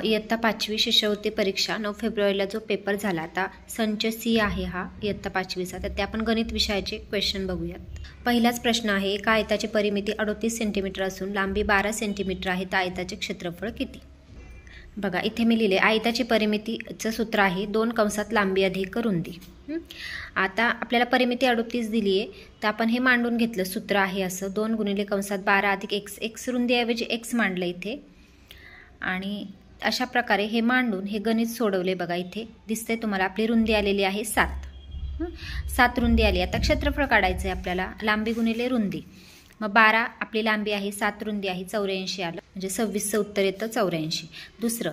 इयत्ता 5वी शिष्यवृत्ती परीक्षा 9 फेब्रुवारीला जो पेपर झाला, आता संच सी आहे हा इयत्ता 5वीचा, तर ते आपण गणित विषयाचे क्वेश्चन बघूयात. पहिलाच प्रश्न आहे, एका आयताची परिमिती 38 सेंटीमीटर असून लांबी 12 सेंटीमीटर आहे, तर आयताचे क्षेत्रफळ किती? बघा इथे मी लिहिले आयताची परिमितीचं सूत्र आहे 2 कंसात लांबी अधिक रुंदी. आता आपल्याला परिमिती 38 दिली आहे, तर आपण हे मांडून घेतलं. सूत्र आहे असं 2 गुणिले कंसात 12 अधिक x. x रुंदीऐवजी x मांडलं इथे आणि अशा प्रकारे हे मांडून हे गणित सोडवले. बघा इथे दिसतंय तुम्हाला आपली रुंदी आलेली आहे 7 रुंदी आली. आता क्षेत्रफळ काढायचं आहे आपल्याला, लांबी गुणिले रुंदी. मग 12 आपली लांबी आहे, 7 रुंदी आहे, 84 आलं, म्हणजे 26चं उत्तर येतं 84. दुसरं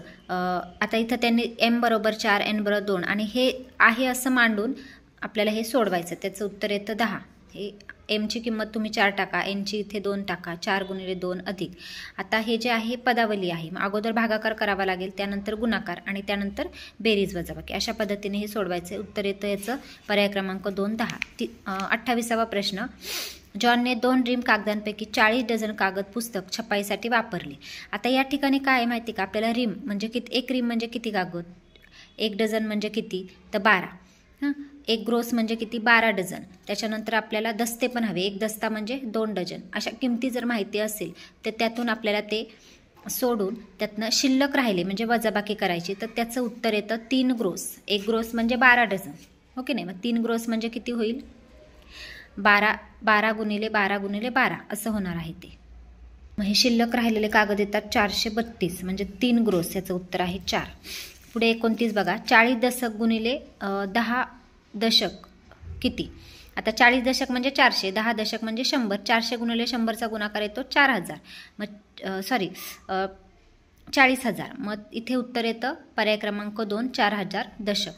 आता इथं त्यांनी m बरोबर 4 n बरोबर 2 आणि हे आहे असं मांडून आपल्याला हे सोडवायचं. त्याचं उत्तर येतं 10. हे mची किंमत तुम्ही 4 टाका, nची इथे 2 टाका, 4 गुणिले 2 अधिक. आता हे जे आहे पदावली आहे, मग अगोदर भागाकार करावा लागेल, त्यानंतर गुणाकार आणि त्यानंतर बेरीज वजाबाकी. अशा पद्धतीने हे सोडवायचं. उत्तर येतं याचं पर्याय क्रमांक 2 10. 28वा प्रश्न, जॉनने 2 रिम कागदांपैकी 40 डझन कागद पुस्तक छपाईसाठी वापरले. आता या ठिकाणी काय आहे माहिती का, आपल्याला रिम म्हणजे किती, एक रिम म्हणजे किती कागद, 1 डझन म्हणजे किती, तर 12. एक ग्रोस म्हणजे किती, 12 डझन. त्याच्यानंतर आपल्याला दस्ते पण हवे, एक दस्ता म्हणजे 2 डझन. अशा किमती जर माहिती असेल तर त्यातून आपल्याला ते सोडून त्यातनं शिल्लक राहिले म्हणजे वजाबाकी करायची, तर त्याचं उत्तर येतं 3 ग्रोस. एक ग्रोस म्हणजे 12 डझन, ओके नाही. मग 3 ग्रोस म्हणजे किती होईल, 12 गुणिले 12 गुणिले 12 असं होणार आहे ते. मग हे शिल्लक राहिलेले कागद येतात 432 म्हणजे 3 ग्रोस, याचं उत्तर आहे 4. पुढे 29 बघा, 40 दशक गुणिले 10 दशक किती. आता 40 दशक म्हणजे 400, 10 दशक म्हणजे 100, 400 गुणिले 100चा गुणाकार येतो 4000. मग 40,000. मग इथे उत्तर येतं पर्याय क्रमांक 2 4000 दशक.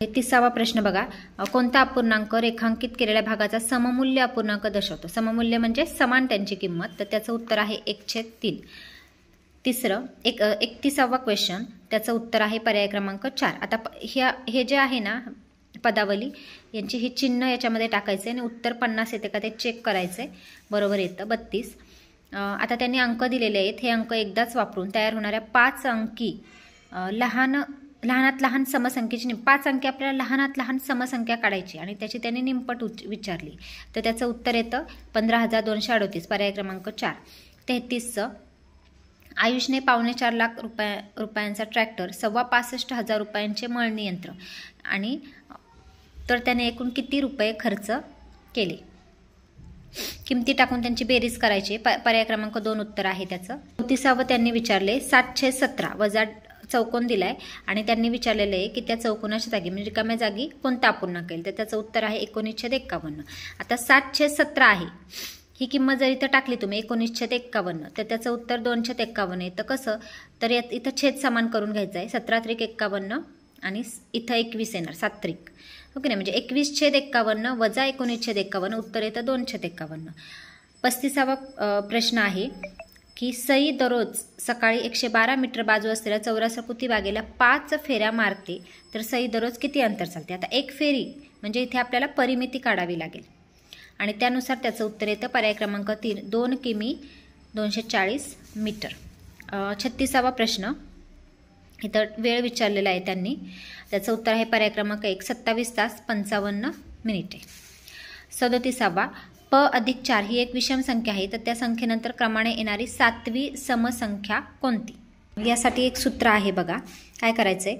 30वा प्रश्न बघा, कोणता अपूर्णांक रेखांकित केलेल्या भागाचा सममूल्य अपूर्णांक दर्शवतो. सममूल्य म्हणजे समान त्यांची किंमत, तर त्याचं उत्तर आहे 1/3. तिसरं 31वा क्वेश्चन, त्याचं उत्तर आहे पर्याय क्रमांक 4. आता हे जे आहे ना पदावली, यांची ही चिन्ह याच्यामध्ये टाकायचं आणि उत्तर 50 येते का ते चेक करायचं आहे. बरोबर येतं 32. आता त्यांनी अंक दिलेले आहेत, हे अंक एकदाच वापरून तयार होणाऱ्या 5 अंकी लहानात लहान समसंख्येची 5 अंकी आपल्याला लहानात लहान समसंख्या काढायची आणि त्याची त्यांनी निमपट विचारली, तर त्याचं उत्तर येतं 15,238 पर्याय क्रमांक 4. 33चं, आयुषने 4.25 लाख रुपयांचा ट्रॅक्टर, 65,000 रुपयांचे मळणी यंत्र आणि तर त्याने एकूण किती रुपये खर्च केले. किमती टाकून त्यांची बेरीज करायची. पर्याय क्रमांक 2 उत्तर आहे त्याचं. 34व त्यांनी विचारले 7/17 वजा चौकोन दिलाय आणि त्यांनी विचारलेलं आहे की त्या चौकोनाच्या जागी म्हणजे रिकाम्या जागी कोणता अपूर्णांक येईल, तर त्याचं उत्तर आहे 19/51. आता 7/17 आहे, ही किंमत जर इथं टाकली तुम्ही 19/51, तर त्याचं उत्तर 2/51 येतं. कसं, तर यात इथं छेद समान करून घ्यायचं आहे. 17×51 आणि इथं 21 येणार, 7 ओके नाही, म्हणजे 21/51 वजा 19/51 उत्तर येतं 2/51. 35वा प्रश्न आहे की सई दररोज सकाळी 112 मीटर बाजू असलेल्या चौरसाकृती बागेला 5 फेऱ्या मारते, तर सई दररोज किती अंतर चालते. आता एक फेरी म्हणजे इथे आपल्याला परिमिती काढावी लागेल आणि त्यानुसार त्याचं उत्तर येतं पर्याय क्रमांक 3 2 किमी 240 मीटर. 36वा प्रश्न, इथं वेळ विचारलेला आहे त्यांनी, त्याचं उत्तर आहे पर्याय क्रमांक 1 27 तास 55 मिनिटे. 37वा, प अधिक 4 ही एक विषम संख्या आहे, तर त्या संख्येनंतर क्रमाने येणारी 7वी समसंख्या कोणती. यासाठी एक सूत्र आहे बघा, काय करायचंय,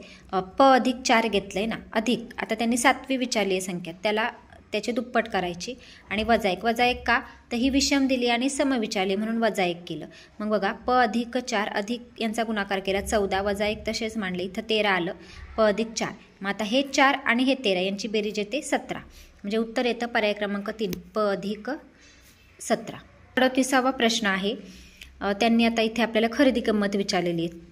प अधिक 4 घेतलंय ना, अधिक आता त्यांनी 7वी विचारली आहे संख्या, त्याची दुप्पट करायची आणि वजा 1 का, तर ही विषम दिली आणि सम विचारली म्हणून वजा 1 केलं. मग बघा प अधिक 4 अधिक यांचा गुणाकार केला 14 वजा 1 तसेच मांडले, इथं 13 आलं. प अधिक 4, मग आता हे 4 आणि हे 13 यांची बेरीज येते 17, म्हणजे उत्तर येतं पर्याय क्रमांक 3 प अधिक 17. 38वा प्रश्न आहे, त्यांनी आता इथे आपल्याला खरेदी किंमत विचारलेली आहे.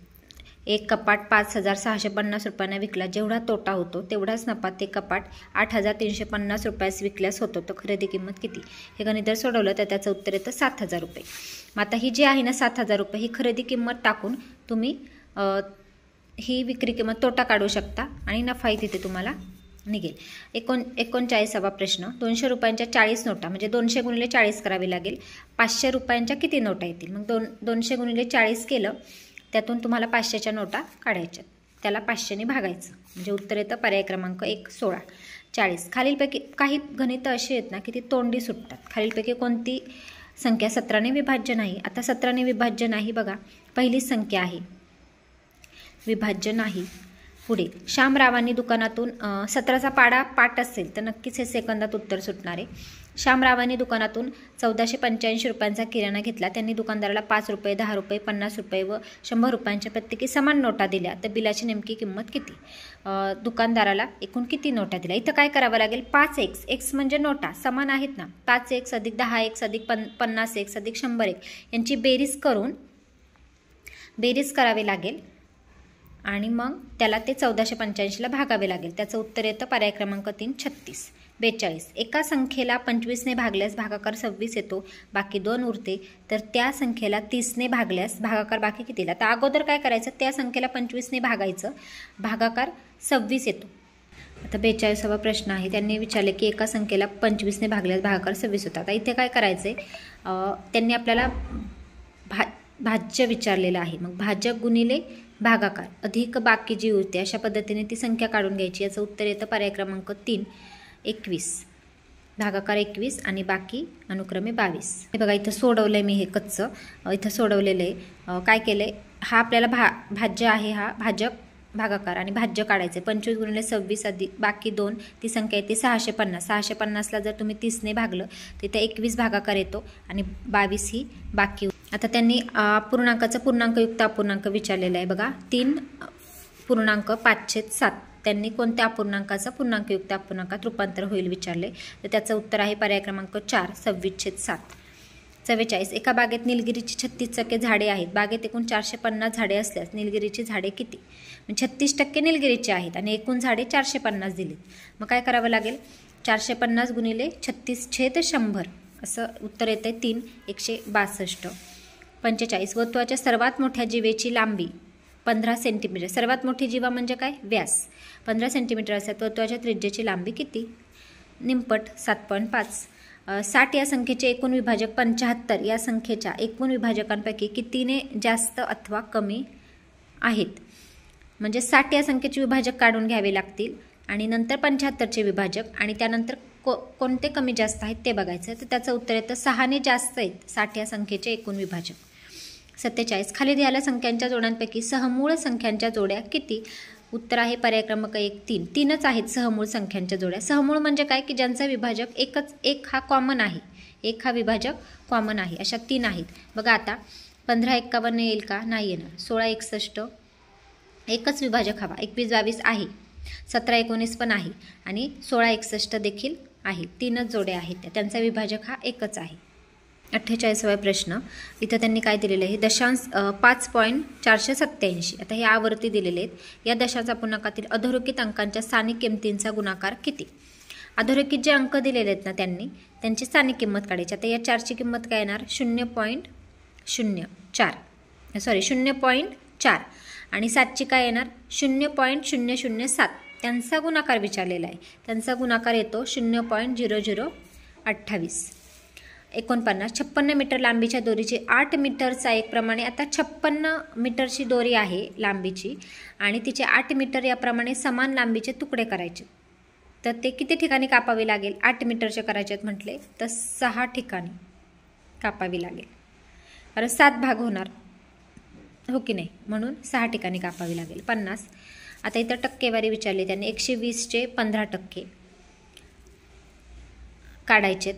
एक कपाट 5,650 रुपयांना विकला, जेवढा तोटा होतो तेवढाच नफा ते कपाट 8,350 रुपयास विकल्यास होतो, तर खरेदी किंमत किती. हे गणित जर सोडवलं तर त्याचं उत्तर येतं 7,000 रुपये. मग आता ही जी आहे ना 7,000 रुपये ही खरेदी किंमत टाकून तुम्ही ही विक्री किंमत तोटा काढू शकता आणि नफाही तिथे तुम्हाला निघेल. 39वा प्रश्न, 200 रुपयांच्या 40 नोटा म्हणजे 200 गुणिले 40 करावी लागेल. 500 रुपयांच्या किती नोटा येतील. मग 200 गुणिले 40 केलं त्यातून तुम्हाला 500च्या नोटा काढायच्या, त्याला 500ने भागायचं, म्हणजे उत्तर येतं पर्याय क्रमांक 1 16. 40. खालीलपैकी काही गणितं अशी आहेत ना की ती तोंडी सुटतात. खालीलपैकी कोणती संख्या 17ने विभाज्य नाही? आता 17ने विभाज्य नाही बघा, पहिलीच संख्या आहे विभाज्य नाही. पुढे श्यामरावांनी दुकानातून 17चा पाठ असेल तर नक्कीच हे सेकंदात उत्तर सुटणार आहे. श्यामरावांनी दुकानातून 1485 रुपयांचा किराणा घेतला. त्यांनी दुकानदाराला 5 रुपये, 10 रुपये, 50 रुपये व 100 रुपयांच्या प्रत्येकी समान नोटा दिल्या, तर बिलाची नेमकी किंमत किती? दुकानदाराला एकूण किती नोटा दिल्या? इथं काय करावं लागेल? 5x, x म्हणजे नोटा समान आहेत ना, 5x अधिक 10x अधिक 50x अधिक 100x यांची बेरीज करावी लागेल आणि मग त्याला ते 1485ला भागावे लागेल. त्याचं उत्तर येतं पर्याय क्रमांक 3 36. 42. एका संख्येला 25ने भागल्यास भागाकार 26 येतो, बाकी 2 उरते, तर त्या संख्येला 30ने भागल्यास भागाकार बाकी कितीला? तर अगोदर काय करायचं? त्या संख्येला 25ने भागायचं, भागाकार 26 येतो. आता 42वा प्रश्न आहे. त्यांनी विचारले की एका संख्येला 25ने भागल्यास भागाकार 26 होता. आता इथे काय करायचं आहे? त्यांनी आपल्याला भाज्य विचारलेलं आहे, मग भाजक गुणिले भागाकार अधिक बाकी जी उरते, अशा पद्धतीने ती संख्या काढून घ्यायची. याचं उत्तर येतं पर्याय क्रमांक 3 21. भागाकार 21 आणि बाकी अनुक्रमे 22. हे बघा इथं सोडवलं आहे मी, हे कच्चं इथं सोडवलेलं आहे. काय केलं आहे? हा आपल्याला भाज्य आहे, हा भाजक भागाकार आणि भाज्य काढायचं. 25 गुणिले 26 अधिक बाकी 2, ती संख्या येते 650. 650ला जर तुम्ही 30ने भागलं तिथे 21 भागाकार येतो आणि 22 ही बाकी. आता त्यांनी अपूर्णांकाचा पूर्णांकयुक्त अपूर्णांक विचारलेला आहे बघा. 3.5/7 त्यांनी कोणत्या अपूर्णांकाचा पूर्णांकयुक्त अपूर्णांकात रूपांतर होईल विचारले, तर त्याचं उत्तर आहे पर्याय क्रमांक 4 26/7. 44. एका बागेत निलगिरीची 36% झाडे आहेत. बागेत एकूण 450 झाडे असल्यास निलगिरीची झाडे किती? 36% निलगिरीची आहेत आणि एकूण झाडे 450 दिलीत. मग काय करावं लागेल? 450 गुणिले 36/100 असं उत्तर येतं आहे 3 162. 45. वर्तुळाच्या सर्वात मोठ्या जीवेची लांबी 15 सेंटीमीटर. सर्वात मोठी जीवा म्हणजे काय? व्यास 15 सेंटीमीटर असतात. वर्तुळाच्या त्रिज्येची लांबी किती? निमपट 7.5. 60 या संख्येचे एकूण विभाजक 75 या संख्येच्या एकूण विभाजकांपैकी कितीने जास्त अथवा कमी आहेत? म्हणजे 60 या संख्येचे विभाजक काढून घ्यावे लागतील आणि नंतर 75चे विभाजक आणि त्यानंतर कोणते कमी जास्त आहेत ते बघायचं. तर त्याचं उत्तर येतं 6ने जास्त आहेत 60 या संख्येचे एकूण विभाजक. 47. खाली दिलेल्या संख्यांच्या जोड्यांपैकी सहमूळ संख्यांच्या जोड्या किती? उत्तर आहे पर्याय क्रमांक 1 3. 3च आहेत सहमूळ संख्यांच्या जोड्या. सहमूळ म्हणजे काय? की ज्यांचा विभाजक एक हा कॉमन आहे, एक हा विभाजक कॉमन आहे, अशा 3 आहेत. बघा आता 1551 येईल का? नाही येणार. 1661 एकच विभाजक हवा. 2122 आहे, 1719 पण आहे आणि 1661 देखील आहे. 3च जोड्या आहेत, त्यांचा विभाजक हा एकच आहे. 48वा प्रश्न. इथं त्यांनी काय दिलेलं आहे? दशांश 5.487. आता हे आवर्ती दिलेले आहेत. या दशांश अपूर्णांकातील अधोरेखित अंकांच्या स्थानिक किमतींचा गुणाकार किती? अधोरेखित जे अंक दिलेले आहेत ना त्यांची स्थानिक किंमत काढायची. आता या 4ची किंमत काय येणार? 0.4 आणि 7ची काय येणार? 0.007. त्यांचा गुणाकार विचारलेला आहे. त्यांचा गुणाकार येतो 0.0028. 49. 56 मीटर लांबीच्या दोरीची 8 मीटरचा एक प्रमाणे. आता 56 मीटरची दोरी आहे लांबीची आणि तिचे 8 मीटर याप्रमाणे समान लांबीचे तुकडे करायचे. तर ते किती ठिकाणी कापावे लागेल? 8 मीटरचे करायचे आहेत म्हटले तर 6 ठिकाणी कापावी लागेल, कारण 7 भाग होणार हो की नाही, म्हणून 6 ठिकाणी कापावी लागेल. 50. आता इथं टक्केवारी विचारली त्यांनी. 120चे 15% काढायचे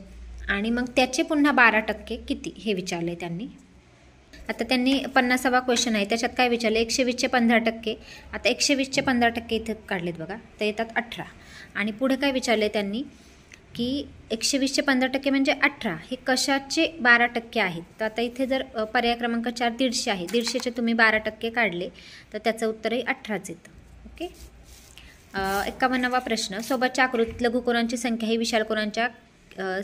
आणि मग त्याचे पुन्हा 12% किती हे विचारले त्यांनी. आता त्यांनी 50वा क्वेश्चन आहे, त्याच्यात काय विचारले? 120चे 15%. आता 120चे 15% इथे काढलेत बघा, तर येतात 18. आणि पुढे काय विचारले त्यांनी की 120चे 15% म्हणजे 18, हे कशाचे 12% आहेत? तर आता इथे जर पर्याय क्रमांक 4 150 आहे, 150चे तुम्ही 12% काढले तर त्याचं उत्तरही 18च येतं. ओके. 51वा प्रश्न. सोबतच्या आकृतीत लघुकोनांची संख्या ही विशाल कोनांच्या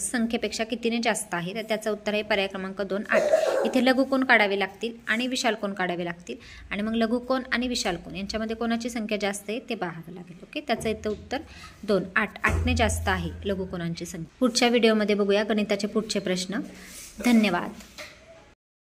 संख्येपेक्षा कितीने जास्त आहे? तर त्याचं उत्तर आहे पर्याय क्रमांक 2 8. इथे लघुकोन काढावे लागतील आणि विशाल कोन काढावे लागतील आणि मग लघुकोन आणि विशाल कोन यांच्यामध्ये कोणाची संख्या जास्त आहे ते पाहावं लागेल. ओके. त्याचं इथं उत्तर 2 8. 8ने जास्त आहे लघुकोनांची संख्या. पुढच्या व्हिडिओमध्ये बघूया गणिताचे पुढचे प्रश्न. धन्यवाद.